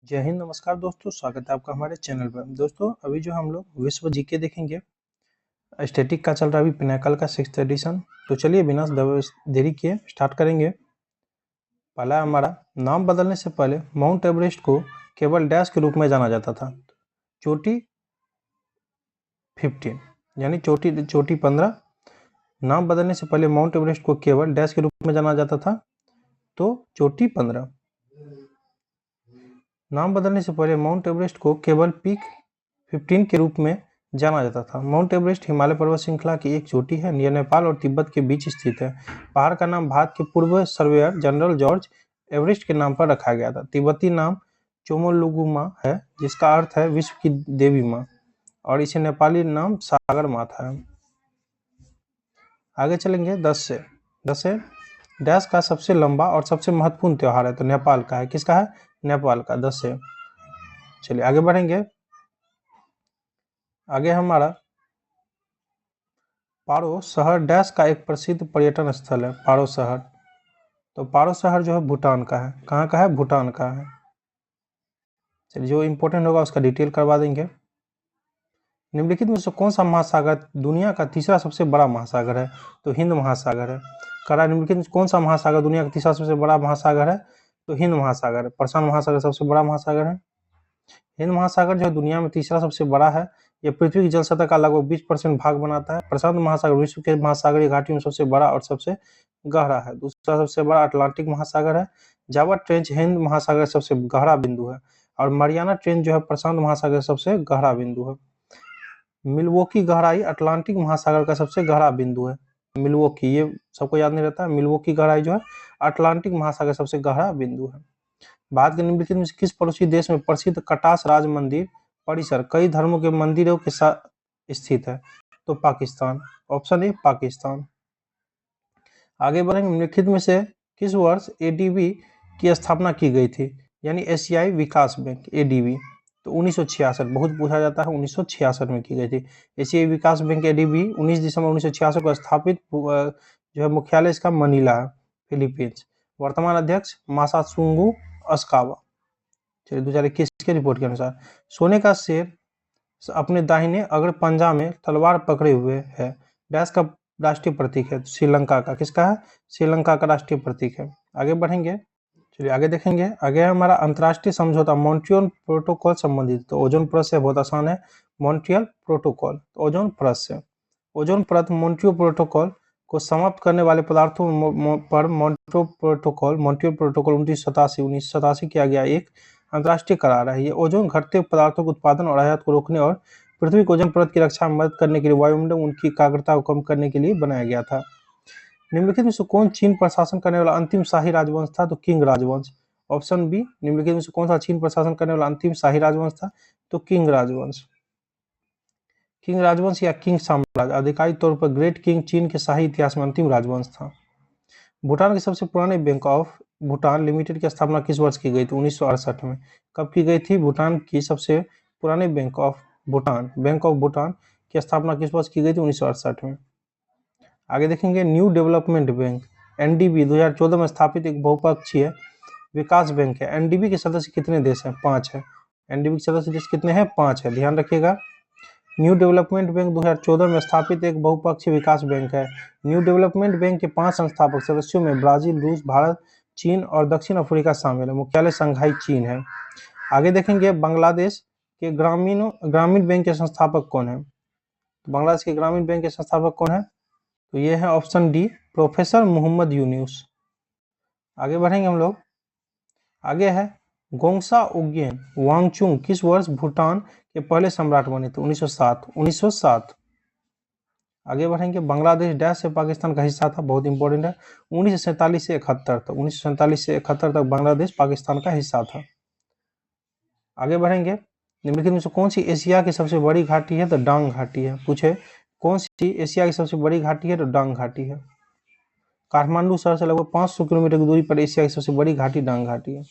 जय हिंद, नमस्कार दोस्तों, स्वागत है आपका हमारे चैनल पर। दोस्तों अभी जो हम लोग विश्व जीके देखेंगे, स्टैटिक का चल रहा है अभी पिनाकल का 6th एडिशन। तो चलिए बिना देरी किए स्टार्ट करेंगे। पहला हमारा, नाम बदलने से पहले माउंट एवरेस्ट को केवल डैश के रूप में जाना जाता था। चोटी 15 यानी चोटी 15। नाम बदलने से पहले माउंट एवरेस्ट को केवल डैश के रूप में जाना जाता था, तो चोटी 15। नाम बदलने से पहले माउंट एवरेस्ट को केवल पीक 15 के रूप में जाना जाता था। माउंट एवरेस्ट हिमालय पर्वत श्रृंखला की एक चोटी है, यह नेपाल और तिब्बत के बीच स्थित है। पहाड़ का नाम भारत के पूर्व सर्वेयर जनरल जॉर्ज एवरेस्ट के नाम पर रखा गया था। तिब्बती नाम चोमोलुंगमा है, जिसका अर्थ है विश्व की देवी माँ, और इसे नेपाली नाम सागर माता है। आगे चलेंगे 10 से डैश का सबसे लंबा और सबसे महत्वपूर्ण त्योहार है, तो नेपाल का है। किसका है? नेपाल का। 10 से चलिए आगे बढ़ेंगे। आगे हमारा पारो शहर डैश का एक प्रसिद्ध पर्यटन स्थल है। पारो शहर, तो पारो शहर जो है भूटान का है। कहाँ का है? भूटान का है। चलिए जो इम्पोर्टेंट होगा उसका डिटेल करवा देंगे। निम्नलिखित में से कौन सा महासागर दुनिया का तीसरा सबसे बड़ा महासागर है? तो हिंद महासागर है। करा निम्नलिखित में कौन सा महासागर दुनिया का तीसरा सबसे बड़ा महासागर है? तो हिंद महासागर है। प्रशांत महासागर सबसे बड़ा महासागर है। हिंद महासागर जो है दुनिया में तीसरा सबसे बड़ा है। यह पृथ्वी की जल सतह का लगभग 20% भाग बनाता है। प्रशांत महासागर विश्व के महासागरीय घाटियों में सबसे बड़ा और सबसे गहरा है। दूसरा सबसे बड़ा अटलांटिक महासागर है। जावा ट्रेंच हिंद महासागर सबसे गहरा बिंदु है, और मरियाना ट्रेंच जो है प्रशांत महासागर सबसे गहरा बिंदु है। मिल्वॉकी गहराई अटलांटिक महासागर का सबसे गहरा बिंदु है। मिल्वॉकी, ये सबको याद नहीं रहता। मिल्वॉकी गहराई जो है अटलांटिक महासागर सबसे गहरा बिंदु है। भारत के निम्नलिखित में से किस पड़ोसी देश में प्रसिद्ध कटास राज मंदिर परिसर कई धर्मों के मंदिरों के साथ स्थित है? तो पाकिस्तान। Option A Pakistan. आगे बढ़ेंगे। निम्नलिखित में से किस वर्ष एडीबी की स्थापना की गई थी? यानी एशियाई विकास बैंक, एडीबी। तो 1966, बहुत पूछा जाता है, 1966 में की गई थी। एशियाई विकास बैंक एडीबी 19 दिसंबर 1966 को स्थापित जो है मुख्यालय इसका मनीला है, फिलीपींस। वर्तमान अध्यक्ष मासात्सुंगू अस्कावा। चलिए 2021 के रिपोर्ट के अनुसार सोने का शेर अपने दाहिने अग्र पंजा में तलवार पकड़े हुए है। डैश का राष्ट्रीय प्रतीक है? श्रीलंका का। किसका है? श्रीलंका का राष्ट्रीय प्रतीक है। आगे बढ़ेंगे। चलिए आगे देखेंगे। आगे हमारा अंतर्राष्ट्रीय समझौता मॉन्ट्रियल प्रोटोकॉल संबंधित, तो ओजोन परत से बहुत आसान है। मॉन्ट्रियल प्रोटोकॉल, तो ओजोन परत से। ओजोन परत मॉन्ट्रियल प्रोटोकॉल को समाप्त करने वाले पदार्थों पर मॉन्ट्रियल प्रोटोकॉल 1987 किया गया एक अंतर्राष्ट्रीय करार है। ये ओजोन घटते पदार्थों के उत्पादन और आयात को रोकने और पृथ्वी को ओजोन परत की रक्षा में मदद करने के लिए वायुमंडल उनकी एकाग्रता को कम करने के लिए बनाया गया था। निम्नलिखित में से कौन चीन पर शासन करने वाला अंतिम शाही राजवंश था? तो किंग राजवंश। Option B. निम्नलिखित में से कौन सा चीन पर शासन करने वाला अंतिम शाही राजवंश था? तो किंग राजवंश। किंग राजवंश या किंग साम्राज्य आधिकारिक तौर पर ग्रेट किंग चीन के शाही इतिहास में अंतिम राजवंश था। भूटान के सबसे पुराने बैंक ऑफ भूटान लिमिटेड की स्थापना किस वर्ष की गई थी? 1968 में। कब की गई थी? भूटान की सबसे पुराने बैंक ऑफ भूटान की स्थापना किस वर्ष की गई थी? 1968 में। आगे देखेंगे। न्यू डेवलपमेंट बैंक एनडीबी 2014 में स्थापित एक बहुपक्षीय विकास बैंक है। एनडीबी के सदस्य कितने देश हैं? 5 है। एनडीबी के सदस्य देश कितने हैं? 5 है, ध्यान रखिएगा। न्यू डेवलपमेंट बैंक 2014 में स्थापित एक बहुपक्षीय विकास बैंक है। न्यू डेवलपमेंट बैंक के 5 संस्थापक सदस्यों में ब्राजील, रूस, भारत, चीन और दक्षिण अफ्रीका शामिल है। मुख्यालय शंघाई, चीन है। आगे देखेंगे। बांग्लादेश के ग्रामीण बैंक के संस्थापक कौन है? तो बांग्लादेश के ग्रामीण बैंक के संस्थापक कौन है? तो ये है option D, professor Mohammad Yunus. आगे बढ़ेंगे हम लोग। आगे है गोंगसा ओग्येन वांगचुक किस वर्ष भूटान के पहले सम्राट बने थे? 1907। आगे बढ़ेंगे। बांग्लादेश डैश से पाकिस्तान का हिस्सा था, बहुत इंपॉर्टेंट है। 1947 से 71 तक 1947 से 71 तक बांग्लादेश पाकिस्तान का हिस्सा था। आगे बढ़ेंगे। निम्नलिखित में से कौन सी एशिया की सबसे बड़ी घाटी है? तो डांग घाटी है। पूछे कौन सी एशिया की सबसे बड़ी घाटी है? तो डांग घाटी है। काठमांडू शहर से लगभग 500 किलोमीटर की दूरी पर एशिया की सबसे बड़ी घाटी डांग घाटी है।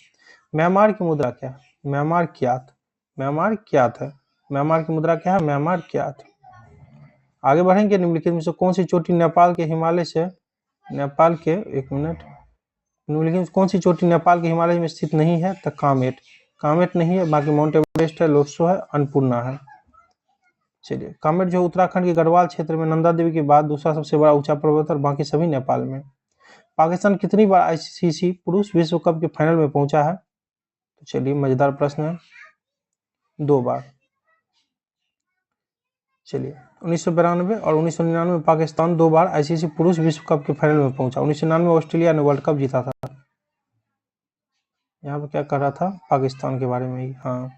म्यांमार की मुद्रा क्या है? म्यांमार क्यात है। म्यांमार की मुद्रा क्या है? म्यांमार क्यात। आगे बढ़ेंगे। निम्नलिखित में से कौन सी चोटी नेपाल के हिमालय में स्थित नहीं है? तो कामेट। कामेट नहीं है, बाकी माउंट एवरेस्ट है, लोत्सो है, अन्नपूर्णा है। चलिए, कामेट जो उत्तराखंड के गढ़वाल क्षेत्र में नंदा देवी के बाद दूसरा सबसे बड़ा ऊंचा पर्वत और बाकी सभी नेपाल में। पाकिस्तान कितनी बार आईसीसी पुरुष विश्व कप के फाइनल में पहुंचा है? तो चलिए, मजेदार प्रश्न है, 2 बार। चलिए, 1992 और 1999 में पाकिस्तान 2 बार आईसीसी पुरुष विश्व कप के फाइनल में पहुंचा। 1999 में ऑस्ट्रेलिया ने वर्ल्ड कप जीता था। यहाँ पर क्या कर रहा था? पाकिस्तान के बारे में ही। हाँ,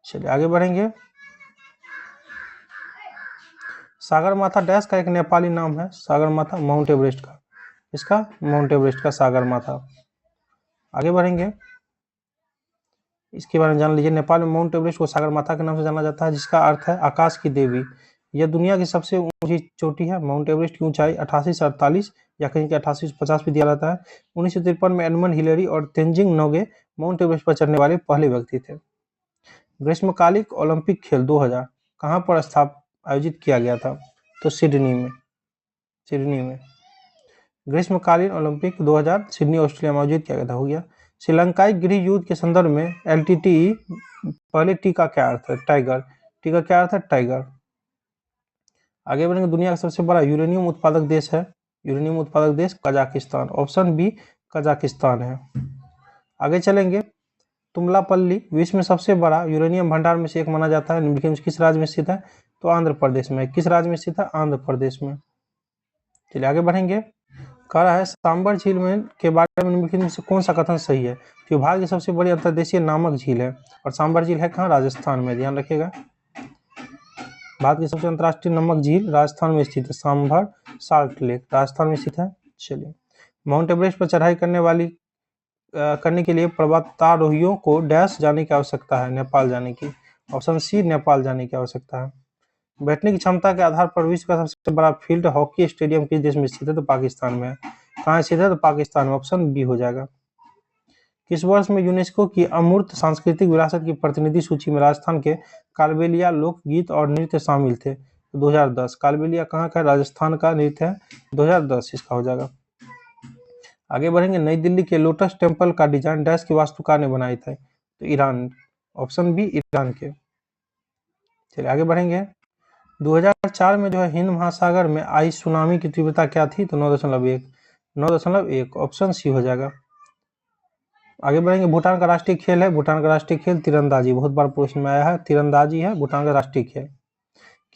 चलिए आगे बढ़ेंगे। सागरमाथा डैश का एक नेपाली नाम है। सागरमाथा माउंट एवरेस्ट का, इसका माउंट एवरेस्ट का सागरमाथा। आगे बढ़ेंगे, इसके बारे में जान लीजिए। नेपाल में माउंट एवरेस्ट को सागरमाथा के नाम से जाना जाता है, जिसका अर्थ है आकाश की देवी। यह दुनिया की सबसे ऊंची चोटी है। माउंट एवरेस्ट की ऊंचाई 88 से 48 या कहीं के 88 से 50 भी दिया जाता है। 1953 में एडमंड हिलेरी और तेंजिंग नोगे माउंट एवरेस्ट पर चढ़ने वाले पहले व्यक्ति थे। ग्रीष्मकालिक ओलंपिक खेल 2000 कहाँ पर आयोजित किया गया था? तो सिडनी में। ग्रीष्मकालीन ओलंपिक 2000 सिडनी ऑस्ट्रेलिया में आयोजित किया गया था। हो गया। श्रीलंकाई गृह युद्ध के संदर्भ में एलटीटीई पहले टी का क्या अर्थ है? टाइगर। टी का क्या अर्थ है? टाइगर। आगे बढ़ेंगे। दुनिया का सबसे बड़ा यूरेनियम उत्पादक देश है। यूरेनियम उत्पादक देश कजाकिस्तान। ऑप्शन बी कजाकिस्तान है। आगे चलेंगे। तुमलापल्ली विश्व में सबसे बड़ा यूरेनियम भंडार में से एक माना जाता है। निम्नलिखित में किस राज्य में स्थित है? तो आंध्र प्रदेश में। किस राज्य में स्थित है? आंध्र प्रदेश में। चलिए आगे बढ़ेंगे। कह रहा है सांबर झील में के बारे में निम्नलिखित में से कौन सा कथन सही है? तो भारत की सबसे बड़ी अंतर्देशीय नामक झील है और सांबर झील है कहाँ? राजस्थान में। ध्यान रखिएगा, भारत की सबसे अंतर्राष्ट्रीय नमक झील राजस्थान में स्थित है। सांभर साल्ट लेक राजस्थान में स्थित है। चलिए, माउंट एवरेस्ट पर चढ़ाई करने के लिए पर्वतारोहियों को डैश जाने की आवश्यकता है? नेपाल जाने की। ऑप्शन सी नेपाल जाने की आवश्यकता है। बैठने की क्षमता के आधार पर विश्व का सबसे बड़ा फील्ड हॉकी स्टेडियम किस देश में स्थित है? तो पाकिस्तान में है। कहाँ स्थित है? तो पाकिस्तान में। ऑप्शन बी हो जाएगा। किस वर्ष में यूनेस्को की अमूर्त सांस्कृतिक विरासत की प्रतिनिधि सूची में राजस्थान के कालबेलिया लोकगीत और नृत्य शामिल थे? तो 2010। कालबेलिया कहाँ का? राजस्थान का नृत्य है। 2010 इसका हो जाएगा। आगे बढ़ेंगे। नई दिल्ली के लोटस टेम्पल का डिजाइन डैश के वास्तुकार ने बनाए थे? तो ईरान। ऑप्शन बी ईरान के। चलिए आगे बढ़ेंगे। 2004 में जो है हिंद महासागर में आई सुनामी की तीव्रता क्या थी? तो 9.1। ऑप्शन सी हो जाएगा। आगे बढ़ेंगे। भूटान का राष्ट्रीय खेल है। भूटान का राष्ट्रीय खेल तीरंदाजी। बहुत बार प्रश्न में आया है, तीरंदाजी है भूटान का राष्ट्रीय खेल।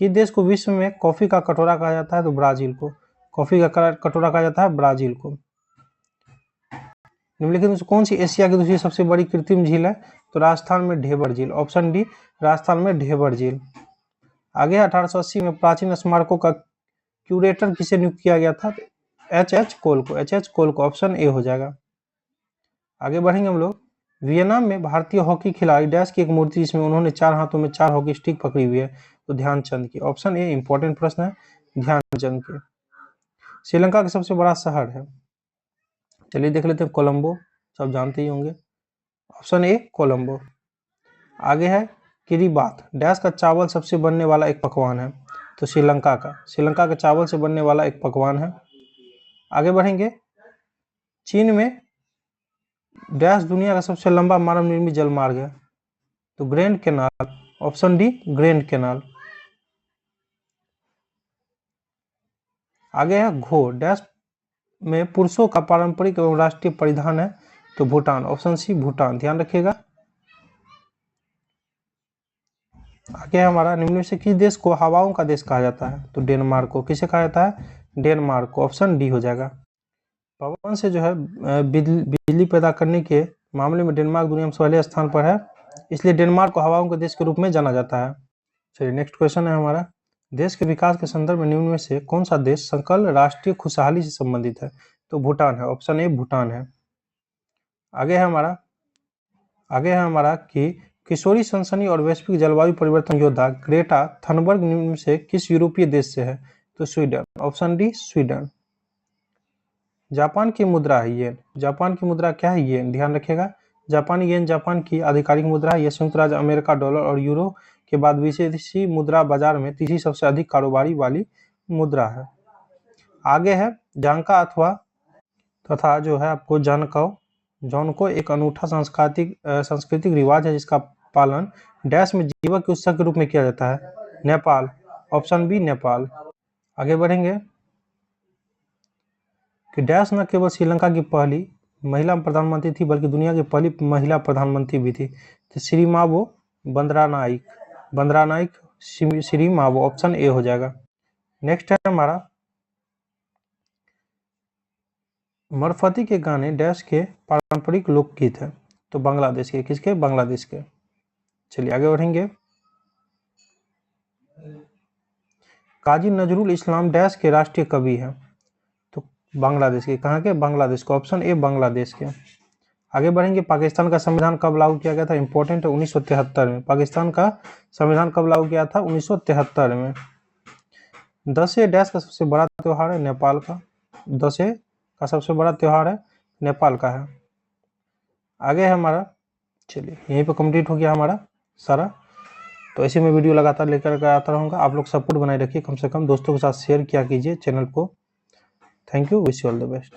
किस देश को विश्व में कॉफी का कटोरा कहा जाता है? तो ब्राजील को। कॉफी का कटोरा कहा जाता है ब्राजील को। निम्नलिखित में कौन सी एशिया की दूसरी सबसे बड़ी कृत्रिम झील है? तो राजस्थान में ढेबर झील। ऑप्शन डी राजस्थान में ढेबर झील। आगे 1880 में प्राचीन स्मारकों का क्यूरेटर किसे नियुक्त किया गया था? एच कोल को। ऑप्शन ए हो जाएगा। आगे बढ़ेंगे हम लोग। वियतनाम में भारतीय हॉकी खिलाड़ी डैश की एक मूर्ति जिसमें उन्होंने 4 हाथों में 4 हॉकी स्टिक पकड़ी हुई है? तो ध्यानचंद की। ऑप्शन ए इंपॉर्टेंट प्रश्न है, ध्यानचंद के। श्रीलंका का सबसे बड़ा शहर है? चलिए देख लेते हैं, कोलंबो। सब जानते ही होंगे। Option A Colombo. आगे है किरीबात डैश का चावल सबसे बनने वाला एक पकवान है? तो श्रीलंका का चावल से बनने वाला एक पकवान है। आगे बढ़ेंगे। चीन में डैश दुनिया का सबसे लंबा मानव निर्मित जलमार्ग है? तो grand canal. Option D grand canal. आगे है घो डैश में पुरुषों का पारंपरिक एवं राष्ट्रीय परिधान है? तो भूटान। Option C Bhutan. ध्यान रखिएगा। आगे हमारा निम्न में से किस देश को हवाओं का देश कहा जाता है? तो डेनमार्क को। किसे कहा जाता है? डेनमार्क को। ऑप्शन डी हो जाएगा। पवन से जो है बिजली पैदा करने के मामले में डेनमार्क दुनिया में पहले स्थान पर है, इसलिए डेनमार्क को हवाओं के देश के रूप में जाना जाता है। चलिए नेक्स्ट क्वेश्चन है हमारा। देश के विकास के संदर्भ में निम्न में से कौन सा देश सकल राष्ट्रीय खुशहाली से संबंधित है? तो भूटान है। ऑप्शन ए भूटान है। आगे है हमारा कि किशोरी सनसनी और वैश्विक जलवायु परिवर्तन योद्धा ग्रेटा थनबर्ग निम्न में से किस यूरोपीय देश से है? तो Sweden. Option D Sweden. Japan की मुद्रा है येन। जापान की मुद्रा क्या है? येन। ध्यान रखिएगा, जापानी येन जापान की आधिकारिक मुद्रा है। यह संयुक्त राज्य अमेरिका डॉलर और यूरो के बाद विदेशी मुद्रा बाजार में तीसरी सबसे अधिक कारोबारी वाली मुद्रा है। आगे है जांका तथा जो है आपको जानकाओ जौनको एक अनूठा सांस्कृतिक रिवाज है जिसका पालन डैश में जीवक के उत्सव के रूप में किया जाता है। Nepal, option B Nepal. आगे बढ़ेंगे कि डैश न केवल श्रीलंका की पहली महिला प्रधानमंत्री थी बल्कि दुनिया की पहली महिला प्रधानमंत्री भी थी। तो श्रीमावो बंदरानाइक श्रीमावो, ऑप्शन ए हो जाएगा। नेक्स्ट है हमारा मरफती के गाने डैश के पारंपरिक लोकगीत है। तो बांग्लादेश के, किसके? बांग्लादेश के। चलिए आगे बढ़ेंगे। काजी नजरुल इस्लाम डैश के राष्ट्रीय कवि हैं। तो बांग्लादेश के, कहाँ के? बांग्लादेश के, ऑप्शन ए बांग्लादेश के। आगे बढ़ेंगे। पाकिस्तान का संविधान कब लागू किया गया था? इंपॉर्टेंट है, 1973 में। पाकिस्तान का संविधान कब लागू किया था? 1973 में। दशे डैश का सबसे बड़ा त्योहार है? नेपाल का। दशे का सबसे बड़ा त्योहार है नेपाल का है। आगे है हमारा, चलिए यहीं पे कंप्लीट हो गया हमारा सारा। तो ऐसे में वीडियो लगातार लेकर आता रहूँगा। आप लोग सपोर्ट बनाए रखिए, कम से कम दोस्तों के साथ शेयर किया कीजिए चैनल को। Thank you, wish you all the best.